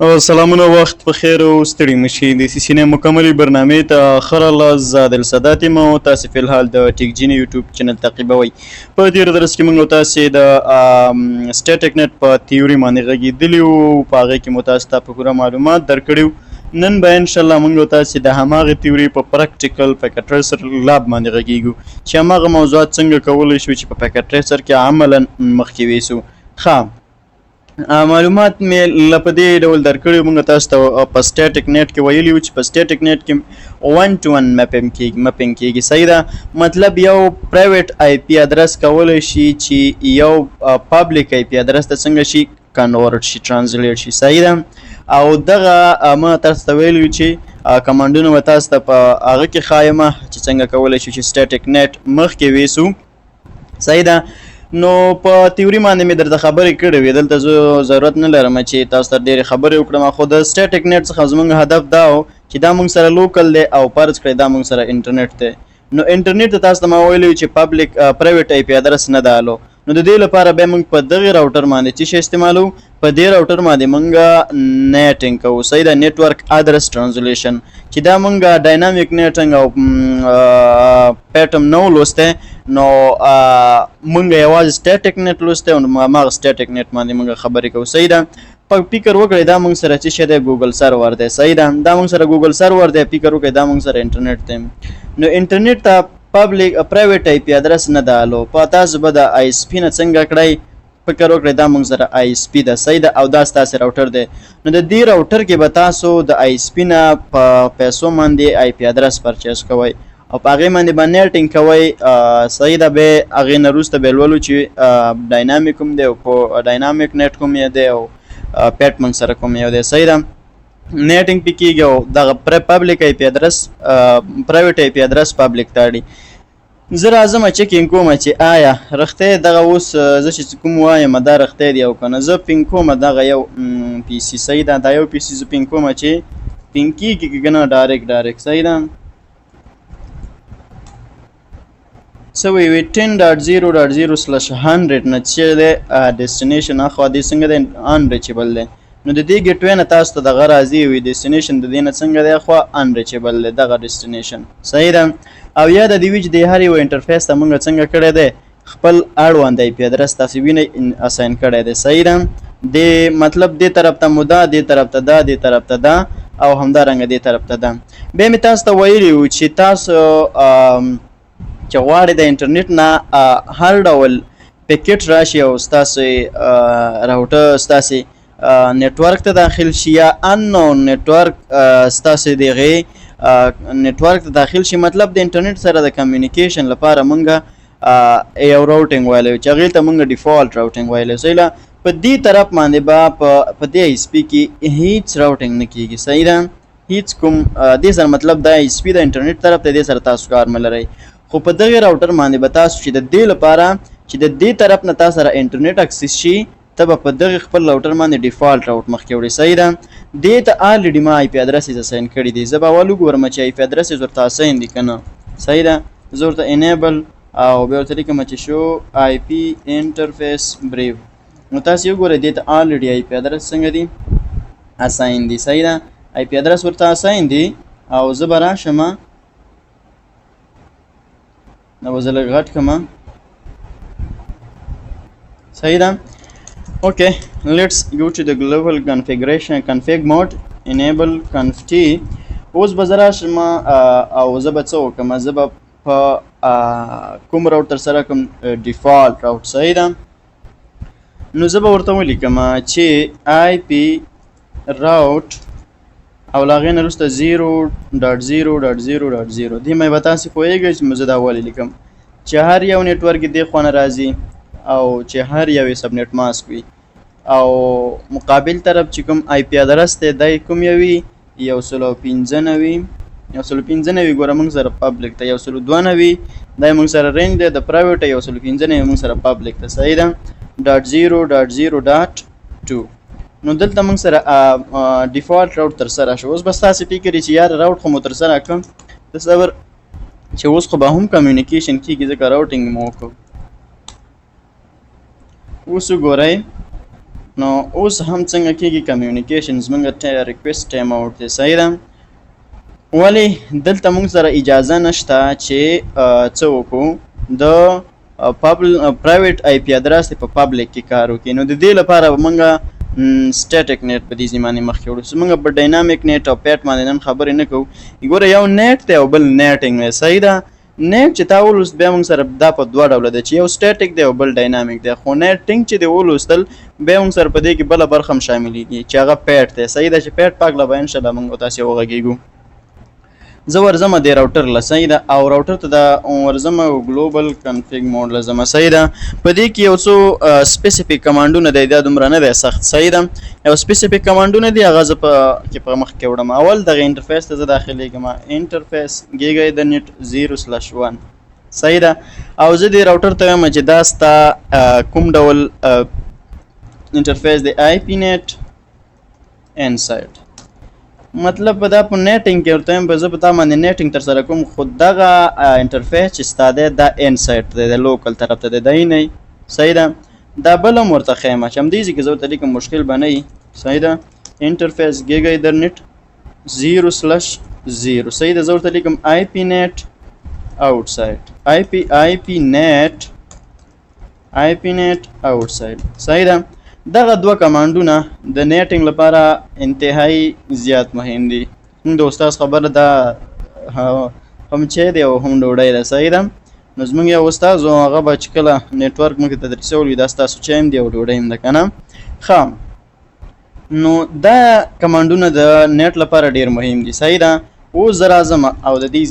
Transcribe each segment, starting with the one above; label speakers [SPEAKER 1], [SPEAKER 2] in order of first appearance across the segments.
[SPEAKER 1] سلامونه وخت په خیر او ستړي مشي د سینې مکملې برنامې ته خره لاس زاد السادات مو تاسو په الحال د ټیک جین یوټیوب چینل تعقیبوي په دې درس کې موږ تاسو د سټیټیک نت په تیوري باندې غږیدلی او په هغه کې مو تاسو ته پوره معلومات درکړو نن به ان شاء الله موږ تاسو د هماغه تیوري په پریکټیکل پکټریسر لاب باندې غږیږو چې هماغه موضوعات څنګه کولای شو چې په پکټریسر کې عملاً مخکې ویسو ښه معلومات مې لپدې ډول درکړي موږ تاسو ته په سټیټیک نیټ کې ویلي چې په سټیټیک نیټ کې 1 to 1 مپینګ کېږي صحیح ده مطلب یو پرایویټ آی پی ادرس کولی شي چې یو پابلیک آی پی ادرس ته څنګه شي کنورټ شي ترانسلیټ شي صحیح ده او دغه ما تاسو ته ویلي چې کمانډونه به تاسو ته په هغه کې ښایمه چې څنګه کولی شو چې سټیټیک نیټ مخکې ویسو صحیح ده نو په تیوري باندې مې درته خبرې کړې وې دلته زه ضرورت نه لرم چې تاسو ته ډېرې خبرې وکړم خو د سټیټیک نیټ څخه زموږ هدف دا و چې دا موږ سره لوکل دی او فرض کړئ دا موږ سره انټرنیټ دی نو انټرنیټ ته تاسو ته ما ویلي چې پبلیک پرایویټ آی پی ادرس نه ده الو نو د دې لپاره به موږ په دغه راوټر باندې څه شی استعمالو په دې راوټر باندې موږ نیټینګ کوو صحیح ده نیټورک ادرس ترانسلیشن چې دا موږ ډاینامیک نیټینګ او پیټم نو لوسته نو موږ یوازې سټیټیک نیټ لوسته او هغه سټیټیک نیټ باندې موږ خبرې کوو صحیح ده په فکر وکړئ دا موږ سره څه شی دی ګوګل سرور دی صحیح ده دا موږ سره ګوګل سرور دی فکر وکړئ دا موږ سره انټرنیټ دی نو انټرنیټ ته پبلیک پرایویټ آی پی ادرس نه ده الو په تاسو به د آی اس پی نه څنګه کړئ فکر وکړئ دا موږ سره آی اس پی ده صحیح ده او دا ستاسو راوټر دی نو د دې راوټر کې به تاسو د آی اس پی نه په پیسو باندې آی پی ادرس پرچیز کوئ او په هغې باندې به نیټینګ کوئ صحیح ده بیا هغې نه وروسته به لولو چې ډاینامیک هم دی او په ډاینامیک نیټ کوم یې دی او پیټ موږ سره کوم یو دی صحیح ده نیټینګ پې کېږي او دغه پبلیک آی پی ادرس پرایویټ آی پی ادرس پبلیک ته اړي زه راځم چیکینګ کوم چې آیا رښتیا دغه اوس زه چې کوم وایم دا رښتیا دی او که نه زه پینګ کوم دغه یو پی سي صحیح ده دا یو پی سي زه پینګ کوم چې پینګ کېږي که نه ډایرکټ صحیح ده څه وی 10.0.0/100 نه چې دی ډیسټینیشن اخوا دی څنګه دی انریچبل دی نو د دې ګیټوی نه تاسو ته دغه راځي وي ډیسټینیشن د دې نه څنګه دی خوا انریچبل دی دغه ډیسټینیشن صحیح ده او یا د دې وي چې د هر یو انټرفیس ته موږ څنګه کړی دی خپل اړوند آی پی ادرس تاسو وینئ اساین کړی دی صحیح ده د مطلب دې طرف ته مو دا دې طرف ته دا دې طرف ته دا او همدارنګه دې طرف ته دا بیا مې تاسو ته ویلي وو چې تاسو چې غواړئ د انټرنیټ نه هر ډول پیکټ راشي او ستاسو راوټر ستاسو نیټورک ته داخل شي یا انون نیټورک ستاسو دغه نیټورک ته داخل شي مطلب د انټرنیټ سره د کمیونیکیشن لپاره مونږ یو راوټینګ وایلو چې هغې ته مونږ ډیفالټ راوټینګ وایلو صحیح ده په دې طرف باندې به په دې آی اس پي کې هیڅ راوټینګ نه کېږي صحیح ده هیڅ کوم دې سره مطلب د آی اس پي د انټرنیټ طرف ته دې سره تاسو کار مه لرئ خو په دغه راوټر باندې به تاسو چې د دې لپاره چې د دې طرف نه تاسو سره انټرنیټ اکسس شي ته به په دغه خپل راوټر باندې ډیفالټ راوټ مخکې وړئ صحیح ده دې ته الریډي ما آی پی ادرسز اساین کړي دي زه به اول وګورم چې آی پی ادرسز ورته اساین دي که نه صحیح ده زه ورته انیبل او بیا ورته لیکم چې شو آی پی انټرفیس بریو نو تاسو یې وګورئ دې ته الریډي آی پی ادرس څنګه دي اساین دي صحیح ده آی پی ادرس ورته اساین دي او زه به راشم دا به زه لږ غټ کړم صحیح ده okay let's go to the global configuration config mode enable conf t اوس به زه راشم او زه به څه وکړم زه به په کوم راوټر سره کوم ډیفالټ راوټ صحیح ده نو زه به ورته ولیکم چې آی پی راوټ او له هغې نه وروسته 0.0.0.0 دې مې به تاسې پوهېږئ چې زه دا ولې لیکم چې هر یو نیټورک دې خوا نه راځي او چې هر یو یې سبنیټ ماسک وي او مقابل طرف چې کوم آی پی ادرس دی دی کوم یو وي 195 ګوره موږ سره پبلیک ته 192 دا موږ سره رینج دی د پرایویټ 195 موږ سره پبلیک ته صحیح ده .0.0.2 نو دلته موږ سره ډیفالټ راوټ تر سره شو اوس به ستاسې فکر چې یار راوټ خو مو تر سره کړم تصور چې اوس خو به هم کمیونیکیشن کېږي ځکه راوټینګ مو وکړو اوس وګورئ نو اوس هم څنګه کېږي کمیونیکیشن زمونږ ریکویسټ ټایم آوټ دی صحیح ده ولې دلته موږ سره اجازه نشته چې څه وکړو د پرایویټ آی پی ادرس په پبلیک کې کار وکړي نو د دې لپاره به موږ سټیټک نیټ په دې زمانه مخکې وړو موږ په ډاینامیک نیټ او پیټ باندې نن خبرې نه کوو ګوره یو نیټ دی او بل نیټینګ دی صحیح ده نیټ چې تا ولوست بیا موږ سره دا په دوه ډوله دی چې یو سټیټک دی او بل ډاینامیک دی خو نیټینګ چې دی ولوستل بیا موږ سره په دې کې بله برخه هم شاملېږي چې هغه پیټ دی صحیح ده چې پیټ پاک له به انشاءالله موږ تاسې وغږېږو زه ورځم د راوټر له صحیح ده او راوټر ته د ورځم ګلوبل کنفیګ موډ له ځم صحیح ده په دې کې یو څو سپیسیفیک کمانډونه دی دا دومره نه دی سخت صحیح ده یو سپیسیفیک کمانډونه دي هغه زه په مخ کې وړم اول دغه انټرفیس ته زه داخلیږم انټرفیس ګیګا ایترنیټ 0/1 صحیح ده او زه دې راوټر ته وایم چې دا ستا کوم ډول انټرفیس دی آی پی نیټ انسایډ مطلب په دا په نیټینګ کې ورته په زه په تا باندې نیټینګ ترسره کوم خو دغه انټرفیس چې ستا دی دا انسایډ دی د لوکل طرف ته دی دی نه صحیح ده دا بل هم ورته ښیم چې همدې ځای کې زه ورته لیکم مشکل به نه وي صحیح ده انټرفیس ګیګا ایترنیټ 0/0 صحیح ده زه ورته لیکم آی پی نیټ outside IP net outside صحیح ده دغه دوه کمانډونه د نیټینګ لپاره انتهایی زیات مهم دي د استاد خبره ده هم چې دی او هم ډوډۍ ده صحیح ده نو زموږ یو استاد و هغه به چې کله نیټورک موږ ته تدریسول دا ستاسو چای هم دی او ډوډۍ هم ده که نه ښه نو دا کمانډونه د نیټ لپاره ډېر مهم دي صحیح ده اوس زه راځم او د دې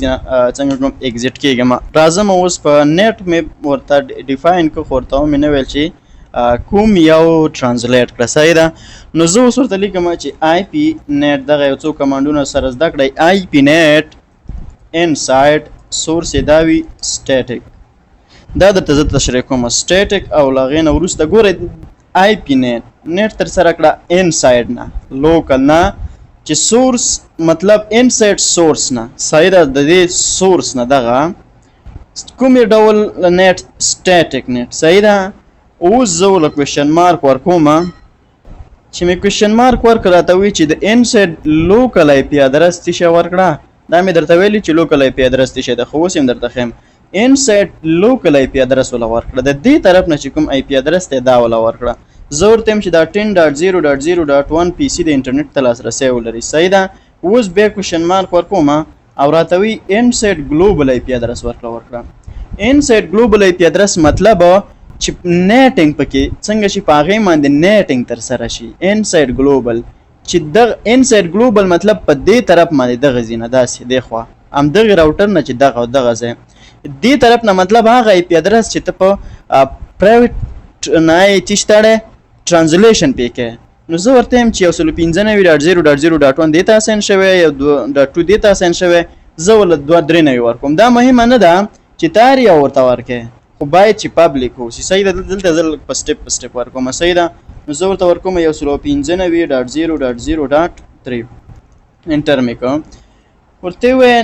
[SPEAKER 1] څنګه کوم ایگزیټ کېږم راځم اوس په نیټ مې ورته ډیفاین کړو خو ورته مې نه ویل چې کوم یو ترانسلیټ کړه صحیح ده نو زه اوس ورته لیکم چې آی پی نیټ دغه یو څو کمانډونه سره زده کړئ آی پی نیټ انسایډ سورس یې دا وي سټیټک دا درته زه تشریح کوم سټیټک او له هغې نه وروسته ګورئ آی پی نیټ ترسره کړه انسایډ نه لوکل نه چې سورس مطلب انسایډ سورس نه صحیح ده د دې سورس نه دغه کومې ډول نیټ سټیټک نیټ صحیح ده اوس زه له کوېشن مارک ورکوم چې مې کوېشن مارک ورکړه راته وایي چې د انسایډ لوکل آی پي ادرس څه شی ورکړه دا مې درته ویلي چې لوکل آی پي ادرس څه شی ده خو اوس یې هم درته ښیم انسایډ لوکل آی پي ادرس وله ورکړه د دې طرف نه چې کوم آی پي ادرس دی دا وله ورکړه زه ورته یم چې دا 10.0.0.1 پی سي د انټرنیټ ته لاسرسی ولري صحیح ده اوس بیا کوېشن مارک ورکوم او راته وایي انسایډ ګلوبل آی پي ادرس ورکړه انسایډ ګلوبل آی پي ادرس مطلب چې نیټینګ پکې څنګه چې په هغې باندې نیټینګ ترسره شي انسایډ ګلوبل چې دغه انسایډ ګلوبل مطلب په دې طرف باندې دغه ځای نه داسې دی خوا همدغې راوټر نه چې دغه ځای دې طرف نه مطلب هغه آی پي ادرس چې ته په پرایویټ نه یې څه شته دی ترانزلیشن پې کوې نو زه ورته یم چې 195.0.0.1 دې ته اساین شوی یو 2.2 دې ته اساین شوی زه ولله 2-3 نوي ورکوم دا مهمه نه ده چې تار یو ورته ورکې خو باید چې پبلیک اوسي صحیح ده دلته زه په سټپ ورکوم صحیح ده نو زه ورته ورکوم 195.0.0.3 انټر مې کړم ورته یې ووایه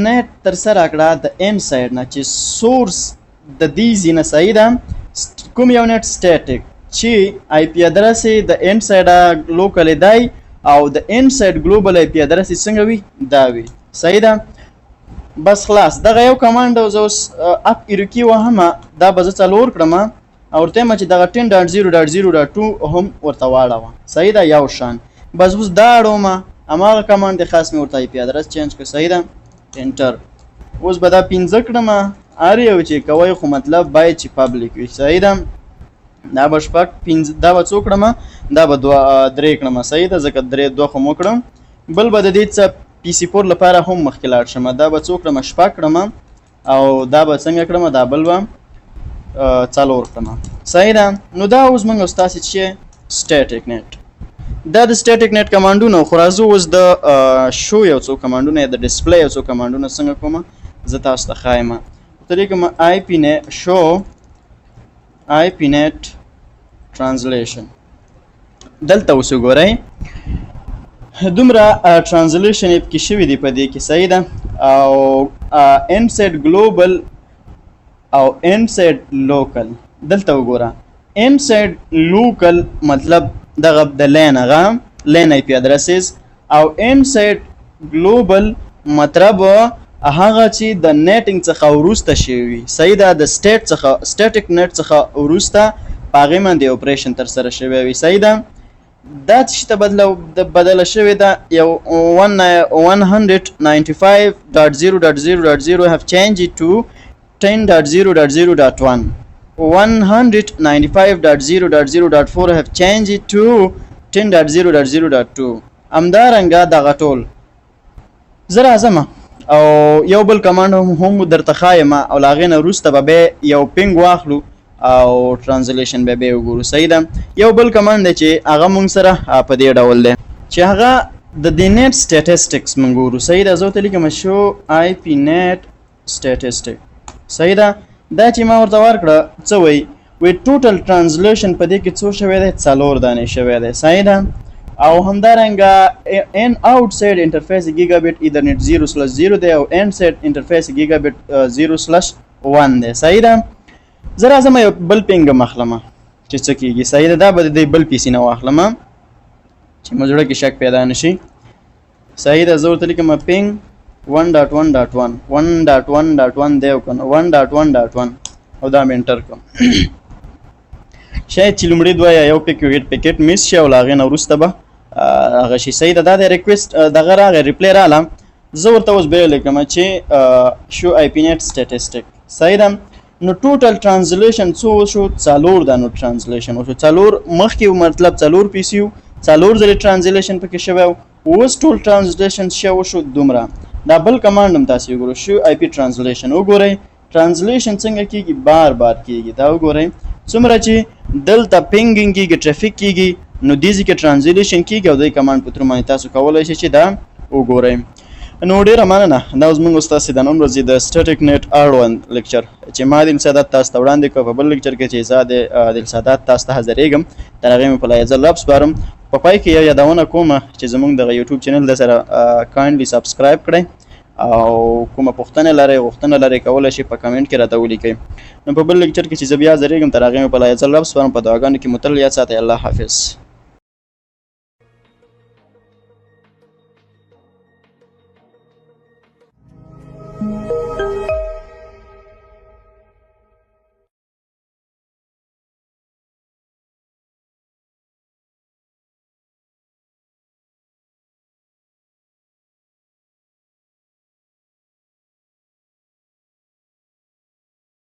[SPEAKER 1] نیټ ترسره کړه د انسایډ نه چې سورس د دې ځای نه صحیح ده کوم یو نیټ سټیټک چې آی پی ادرس یې د انسایډه لوکل دی او د انسایډ ګلوبل آی پی ادرس یې څنګه وي دا وي صحیح ده بس خلاص دغه یو کمانډ زه اوس اپ ایروکي وهم دا به زه څلور کړم او ورته یم چې دغه 10.0.0.2 هم ورته واړوه صحیح ده یو شان بس اوس دا اړوم هماغه کمانډ دی خاص مې ورته آی پی ادرس چینج کړ صحیح ده انټر اوس به دا 5 کړم هر یو چې کوئ خو مطلب باید چې پبلیک وي صحیح ده دا به شپږ دا به څو کړم دا به 3 کړم صحیح ده ځکه 2 خو مو کړم بل به د دې څه پی سی 4 لپاره هم مخکې لاړ شم دا به څو کړم شپږ کړم او دا به څنګه کړم دا بل به څلور کړم صحیح ده نو دا اوس موږ ستاسې چې سټیټک نیټ دا د سټیټک نیټ کمانډونه خو راځو اوس د شو یو څو کمانډونه د ډسپلی یو څو کمانډونه څنګه کوم زه تاسو ته ښایم ورته لیکم آی پی نیټ شو آی پی نیټ ترانسلیشن دلته اوس وګورئ دومره ترانسلیشن یې پکې شوي دي په دې کې صحیح ده او انسایډ ګلوبل او انسایډ لوکل دلته وګوره inside local مطلب دغه د لین هغه لین IP addresses او inside global مطلب هغه چې د نیټینګ څخه وروسته شوي صحیح ده د سټیټ څخه سټیټیک نیټ څخه وروسته په هغې باندې اپریشن ترسره شوی وي صحیح ده دا چې ته بدله شوې ده یو 195.0.0.0 have changed it to 10.0.0.1 195.0.0.4 have changed it to 10.0.0.2 همدارنګه دغه ټول زه راځم او یو بل کمانډ هم درته ښایم او له هغې نه وروسته به یو پینګ واخلو او ترانزلیشن به وګورو صحیح ده یو بل کمانډ دی چې هغه موږ سره په دې ډول دی چې هغه د دې نیټ سټیټسټکس موږ ګورو صحیح ده زه ورته لیکم شو IP net statistic صحیح ده دا چې ما ورته ورکړه څه وایي وی ټوټل ترانزلیشن په دې کې څو شوی دی 4 دانې شوی دی صحیح ده او همدارنګه ان آوټساید انټرفیس ګیګابټ ایترنیټ 0/0 دی او انساید انټرفیس ګیګابټ 0/1 دی صحیح ده زه راځم یو بل پینګ مخلمه چې څه کېږي صحیح ده دا به د بل PC نه واخلمه چې مو زړه کې شک پیدا نشي صحیح ده زه ورته لیکم پینګ 1.1.1 1.1.1 دی او کنه 1.1.1 او دا مې انټر کړم شاید چې لومړی دوه یا یو پکیټ میس شي او له هغې نه وروسته به هغه شي صحیح ده دا د ریکویسټ دغه راغی ریپلی راغله زه ورته اوس بیا لیکم چې شو IP net statistic صحیح ده نو ټوټل ترانزلیشن څو شو 4 دا نو ترانزلیشن وشو 4 مخکې مطلب 4 PC یو 4 ځلې ترانزلیشن پکې شوی اوس ټول ترانزلیشن شو دومره دا بل کمانډ هم تاسو وګورئ شو IP ترانزلیشن وګورئ ترانزلیشن څنګه کیږي بار کیږي دا وګورئ څومره چې دلته پینګینګ کیږي ټرافیک کیږي نو دیزی کې ترانزلیشن کیږي او د کمانډ په تر باندې تاسو کولای شئ چې دا وګورئ نو ډیره مننه دا اوس موږ ستاسو د نن ورځې د سټیټیک نیټ اړوند لیکچر چې ما د سادات تاسو ته وړاندې کړ په بل لیکچر کې چې زه د سادات تاسو ته حاضرېږم تر هغې مې په لایزه لب سپارم په پای کې یو یادونه کومه چې زموږ دغه یوټیوب چینل د سره کاینډلی سبسکرایب کړئ او کومه پوښتنه لرئ غوښتنه لرئ کولی شئ په کمنټ کې راته ولیکئ نو په بل لیکچر کې چې زه بیا حاضرېږم تر هغې مې په لایزه لب سپارم په دعاګانو کې مو تل یاد ساتئ الله حافظ